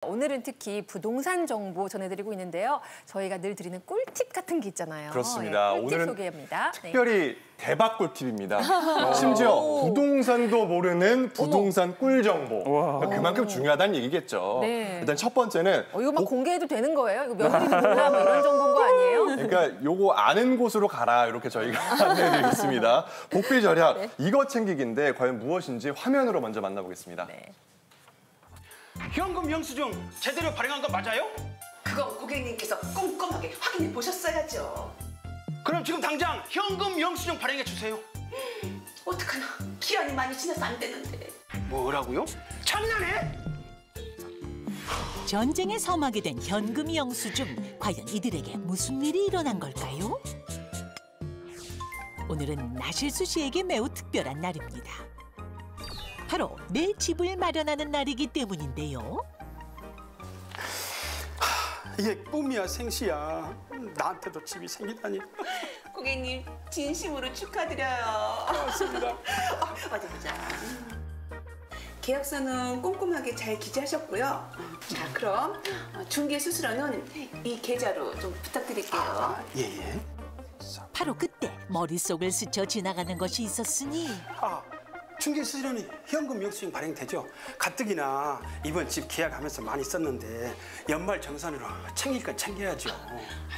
오늘은 특히 부동산 정보 전해드리고 있는데요. 저희가 늘 드리는 꿀팁 같은 게 있잖아요. 그렇습니다. 네, 꿀팁 오늘은 소개합니다. 특별히 대박 꿀팁입니다. 심지어 부동산도 모르는 부동산 꿀 정보. 그만큼 중요하다는 얘기겠죠. 네. 일단 첫 번째는 이거 막 공개해도 되는 거예요? 이거 명의도 몰라 뭐 이런 정보인 거 아니에요? 그러니까 요거 아는 곳으로 가라 이렇게 저희가 안내해드리겠습니다. 복비 절약 네. 이거 챙기기인데 과연 무엇인지 화면으로 먼저 만나보겠습니다. 네. 현금 영수증 제대로 발행한 거 맞아요? 그건 고객님께서 꼼꼼하게 확인해 보셨어야죠. 그럼 지금 당장 현금 영수증 발행해 주세요. 어떡하나, 기한이 많이 지나서 안 되는데. 뭐라고요? 장난해? 전쟁에 섬하게 된 현금 영수증, 과연 이들에게 무슨 일이 일어난 걸까요? 오늘은 나실수 씨에게 매우 특별한 날입니다. 바로 내 집을 마련하는 날이기 때문인데요. 이게 꿈이야 생시야. 나한테도 집이 생기다니. 고객님 진심으로 축하드려요. 고맙습니다. 어디 보자. 계약서는 꼼꼼하게 잘 기재하셨고요. 자, 그럼 중개 수수료는 이 계좌로 좀 부탁드릴게요. 예예. 바로 그때 머릿속을 스쳐 지나가는 것이 있었으니 중개 수수료는 현금 영수증 발행되죠. 가뜩이나 이번 집 계약하면서 많이 썼는데 연말 정산으로 챙길 건 챙겨야죠.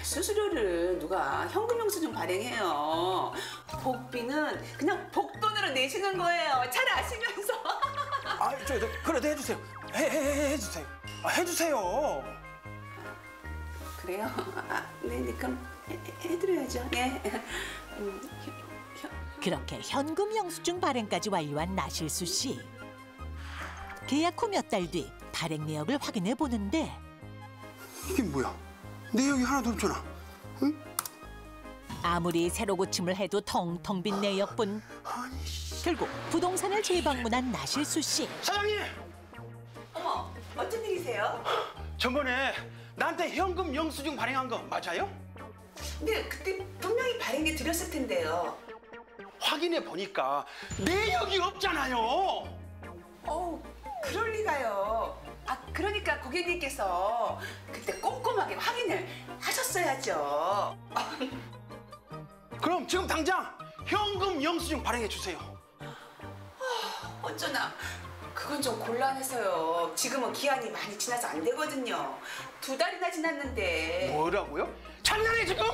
수수료를 누가 현금 영수증 발행해요. 복비는 그냥 복돈으로 내시는 거예요. 잘 아시면서. 그래도 해주세요. 해주세요. 해주세요. 그래요? 네, 그럼 해드려야죠. 네. 그렇게 현금 영수증 발행까지 완료한 나실수 씨. 계약 후 몇 달 뒤 발행 내역을 확인해 보는데 이게 뭐야? 내역이 하나도 없잖아. 응? 아무리 새로 고침을 해도 텅텅 빈 내역뿐. 결국 부동산을 재방문한 나실수 씨. 사장님! 어머, 어쩐 일이세요? 저번에 나한테 현금 영수증 발행한 거 맞아요? 네, 그때 분명히 발행해 드렸을 텐데요. 확인해 보니까 내역이 없잖아요. 그럴 리가요. 그러니까 고객님께서 그때 꼼꼼하게 확인을 하셨어야죠. 그럼 지금 당장 현금 영수증 발행해 주세요. 어쩌나, 그건 좀 곤란해서요. 지금은 기한이 많이 지나서 안 되거든요. 2달이나 지났는데. 뭐라고요? 장난해 지금?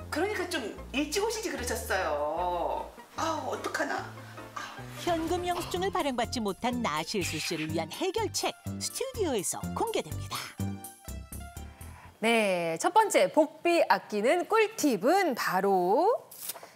그러니까 좀 일찍 오시지 그러셨어요. 어떡하나. 현금 영수증을 발행받지 못한 나실수 씨를 위한 해결책 스튜디오에서 공개됩니다. 네, 첫 번째 복비 아끼는 꿀팁은 바로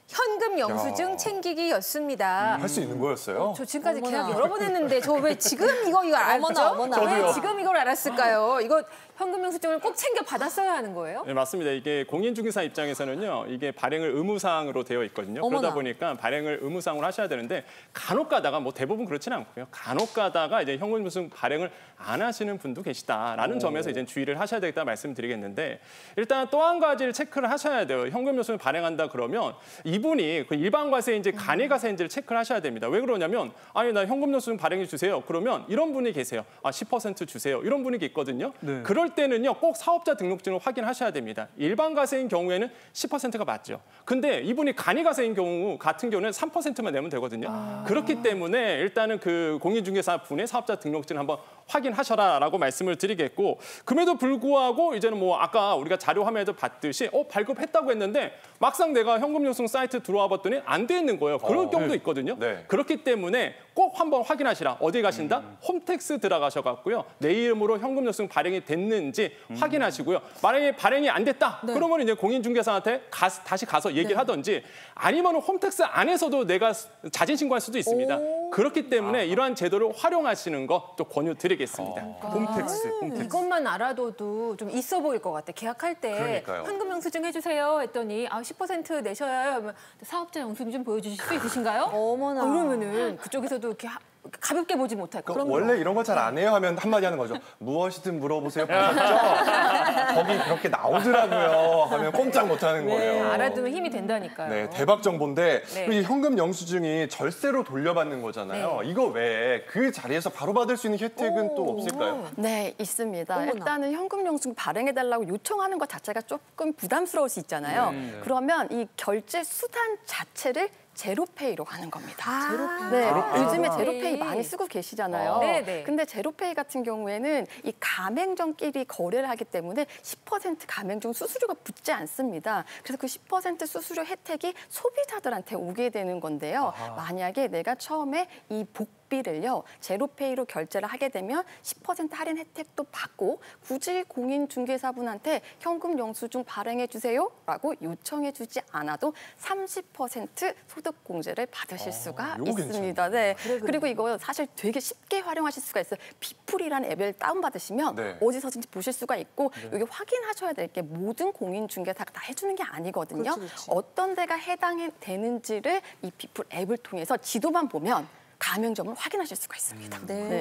현금 영수증 챙기기였습니다. 할 수 있는 거였어요? 저 지금까지 계약 여러 번 했는데 저 왜 지금 이거 알았죠? 어머나. 왜 지금 이걸 알았을까요? 이거 현금 영수증을 꼭 챙겨 받았어야 하는 거예요? 네, 맞습니다. 이게 공인중개사 입장에서는요, 이게 발행을 의무사항으로 되어 있거든요. 어머나. 그러다 보니까 발행을 의무사항으로 하셔야 되는데 간혹 가다가 뭐 대부분 그렇지는 않고요. 간혹 가다가 이제 현금 영수증 발행을 안 하시는 분도 계시다라는 점에서 이제 주의를 하셔야 되겠다 말씀드리겠는데, 일단 또 한 가지를 체크를 하셔야 돼요. 현금 영수증을 발행한다 그러면 이분이 그 일반 과세인지 간이 과세인지를 체크를 하셔야 됩니다. 왜 그러냐면 아니 나 현금 영수증 발행해 주세요. 그러면 이런 분이 계세요. 10% 주세요. 이런 분이 있거든요. 네. 그럴 때는요 꼭 사업자 등록증을 확인하셔야 됩니다. 일반 과세인 경우에는 10%가 맞죠. 근데 이분이 간이 과세인 경우 같은 경우는 3%만 내면 되거든요. 그렇기 때문에 일단은 그 공인중개사 분의 사업자 등록증을 한번 확인하셔라라고 말씀을 드리겠고, 그럼에도 불구하고 이제는 뭐 아까 우리가 자료 화면에도 봤듯이 발급했다고 했는데 막상 내가 현금 영수증 사이트 들어와 봤더니 안 돼 있는 거예요. 그럴 경우도 있거든요. 네. 그렇기 때문에 꼭 한번 확인하시라. 어디 가신다? 홈택스 들어가셔갖고요. 내 이름으로 현금 영수증 발행이 됐는지 확인하시고요. 만약에 발행이 안 됐다. 그러면 이제 공인중개사한테 다시 가서 얘기를 하든지, 아니면 홈택스 안에서도 내가 자진 신고할 수도 있습니다. 그렇기 때문에 이러한 제도를 활용하시는 거 또 권유드리겠습니다. 홈택스. 이것만 알아둬도 좀 있어 보일 것 같아. 계약할 때 그러니까요. 현금 영수증 해주세요 했더니 10% 내셔야 해요. 사업자 영수증 좀 보여주실 수 있으신가요? 어머나. 그러면은 그쪽에서도 이렇게 가볍게 보지 못할 거. 그러니까 원래 이런 거 잘 안 해요 하면 한마디 하는 거죠. 무엇이든 물어보세요. 보셨죠? 거기 그렇게 나오더라고요. 하면 꼼짝 못 하는 거예요. 알아두면 힘이 된다니까요. 네, 대박 정보인데 네. 이 현금 영수증이 절세로 돌려받는 거잖아요. 네. 이거 외에 그 자리에서 바로 받을 수 있는 혜택은 또 없을까요? 네, 있습니다. 일단은 현금 영수증 발행해달라고 요청하는 것 자체가 조금 부담스러울 수 있잖아요. 그러면 이 결제 수단 자체를 제로페이로 하는 겁니다. 네, 요즘에 제로페이 많이 쓰고 계시잖아요. 네네. 근데 제로페이 같은 경우에는 이 가맹점끼리 거래를 하기 때문에 10% 가맹점 수수료가 붙지 않습니다. 그래서 그 10% 수수료 혜택이 소비자들한테 오게 되는 건데요. 만약에 내가 처음에 이 복비를요, 제로페이로 결제를 하게 되면 10% 할인 혜택도 받고 굳이 공인중개사분한테 현금 영수증 발행해 주세요라고 요청해 주지 않아도 30% 소득공제를 받으실 수가 요거 있습니다. 네. 그리고 이거 사실 되게 쉽게 활용하실 수가 있어요. 비풀이라는 앱을 다운받으시면 네. 어디서든지 보실 수가 있고 여기 확인하셔야 될 게 모든 공인중개사가 다 해주는 게 아니거든요. 어떤 데가 해당되는지를 이 비풀 앱을 통해서 지도만 보면 가맹점을 확인하실 수가 있습니다.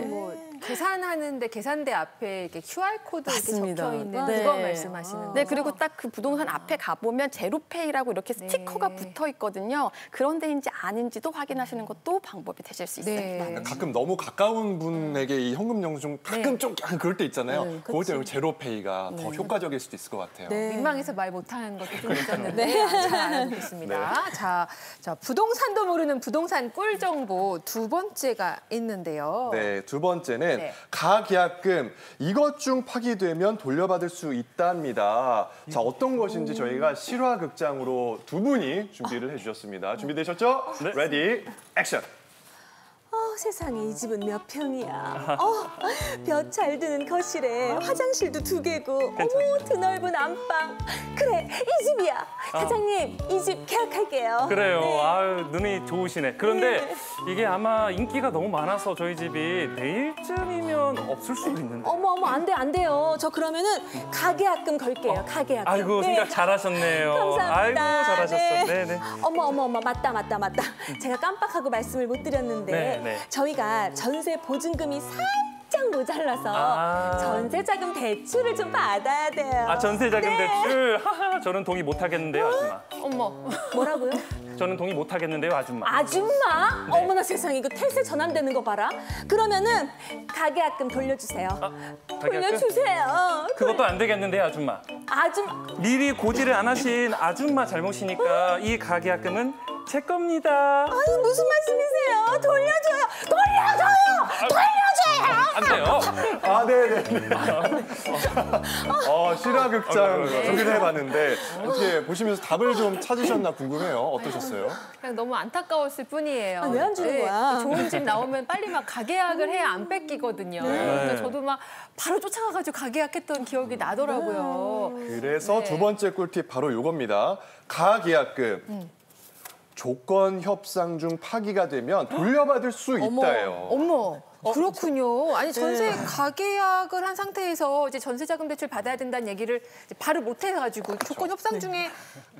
뭐 계산하는데 계산대 앞에 이렇게 QR 코드 이렇게 맞습니다. 적혀 있는 네. 그거 말씀하시는 네, 거죠? 그리고 딱 그 부동산 앞에 가보면 제로페이라고 이렇게 스티커가 붙어 있거든요. 그런 데인지 아닌지도 확인하시는 것도 방법이 되실 수 있습니다. 네. 가끔 너무 가까운 분에게 이 현금 영수증 가끔 좀 약간 그럴 때 있잖아요. 그럴 때 제로페이가 더 효과적일 수도 있을 것 같아요. 민망해서 말 못하는 것도 좀 있었는데 잘 알아듣겠습니다. 자, 부동산도 모르는 부동산 꿀 정보 두 번째가 있는데요. 네, 두 번째는 네. 가계약금 이것 중 파기되면 돌려받을 수 있답니다. 자, 어떤 것인지 저희가 실화극장으로 두 분이 준비를 해주셨습니다. 준비되셨죠? 네. 레디, 액션! 세상에 이 집은 몇 평이야. 볕 잘 드는 거실에 화장실도 2개고 어머 드넓은 안방. 그래 이 집이야. 사장님 이 집 계약할게요. 그래요. 네. 아유, 눈이 좋으시네. 그런데 이게 아마 인기가 너무 많아서 저희 집이 내일쯤이면 없을 수도 있는데. 어머 안 돼요. 저 그러면은 가계약금 걸게요. 가계약금. 아이고, 네. 생각 잘하셨네요. 감사합니다. 아이고, 잘하셨어. 네. 네네. 어머 맞다. 제가 깜빡하고 말씀을 못 드렸는데 네. 저희가 전세 보증금이 살짝 모자라서 전세자금 대출을 좀 받아야 돼요. 전세자금 네. 대출. 하하, 저는 동의 못 하겠는데요, 아줌마. 어머. 뭐라고요? 저는 동의 못 하겠는데요, 아줌마. 아줌마? 네. 어머나 세상에 이거 텔세 전환되는 거 봐라. 그러면은 가계약금 돌려주세요. 가계약금? 돌려주세요. 그것도 안 되겠는데요, 아줌마. 미리 고지를 안 하신 아줌마 잘못이니까 이 가계약금은 제 겁니다. 아니 무슨 말씀이세요? 돌려줘요. 안 돼요. 아, 네네. 실화극장 준비를 해봤는데 어떻게 보시면서 답을 좀 찾으셨나 궁금해요. 어떠셨어요? 그냥 너무 안타까웠을 뿐이에요. 왜 안 주는 거야? 좋은 집 나오면 빨리 막 가계약을 해야 안 뺏기거든요. 그러니까 저도 막 바로 쫓아가가지고 가계약했던 기억이 나더라고요. 그래서 두 번째 꿀팁 바로 이겁니다. 가계약금. 조건 협상 중 파기가 되면 돌려받을 수 있다예요. 어머. 그렇군요. 아니 전세 가계약을 한 상태에서 이제 전세자금 대출 받아야 된다는 얘기를 이제 바로 못 해가지고 조건 협상 중에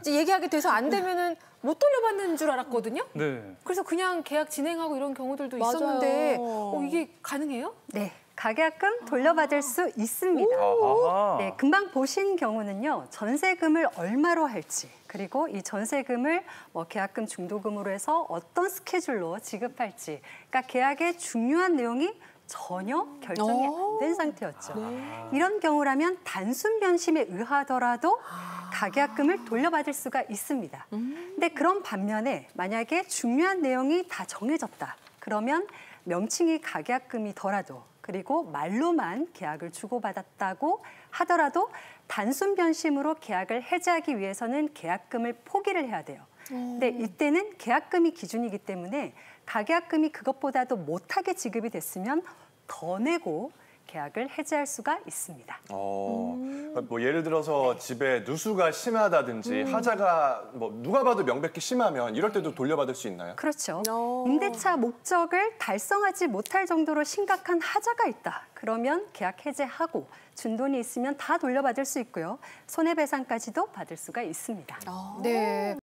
이제 얘기하게 돼서 안 되면은 못 돌려받는 줄 알았거든요. 네. 그래서 그냥 계약 진행하고 이런 경우들도 맞아요. 있었는데 이게 가능해요? 네, 가계약금 돌려받을 수 있습니다. 아하. 네, 금방 보신 경우는요, 전세금을 얼마로 할지, 그리고 이 전세금을 뭐 계약금 중도금으로 해서 어떤 스케줄로 지급할지, 그러니까 계약의 중요한 내용이 전혀 결정이 안 된 상태였죠. 이런 경우라면 단순 변심에 의하더라도 가계약금을 돌려받을 수가 있습니다. 근데 그런 반면에 만약에 중요한 내용이 다 정해졌다. 그러면 명칭이 가계약금이더라도 그리고 말로만 계약을 주고받았다고 하더라도 단순 변심으로 계약을 해지하기 위해서는 계약금을 포기를 해야 돼요. 근데 이때는 계약금이 기준이기 때문에 가계약금이 그것보다도 못하게 지급이 됐으면 더 내고 계약을 해지할 수가 있습니다. 뭐 예를 들어서 집에 누수가 심하다든지 하자가 뭐 누가 봐도 명백히 심하면 이럴 때도 돌려받을 수 있나요? 그렇죠. 임대차 목적을 달성하지 못할 정도로 심각한 하자가 있다. 그러면 계약 해지하고 준돈이 있으면 다 돌려받을 수 있고요. 손해배상까지도 받을 수가 있습니다. 네.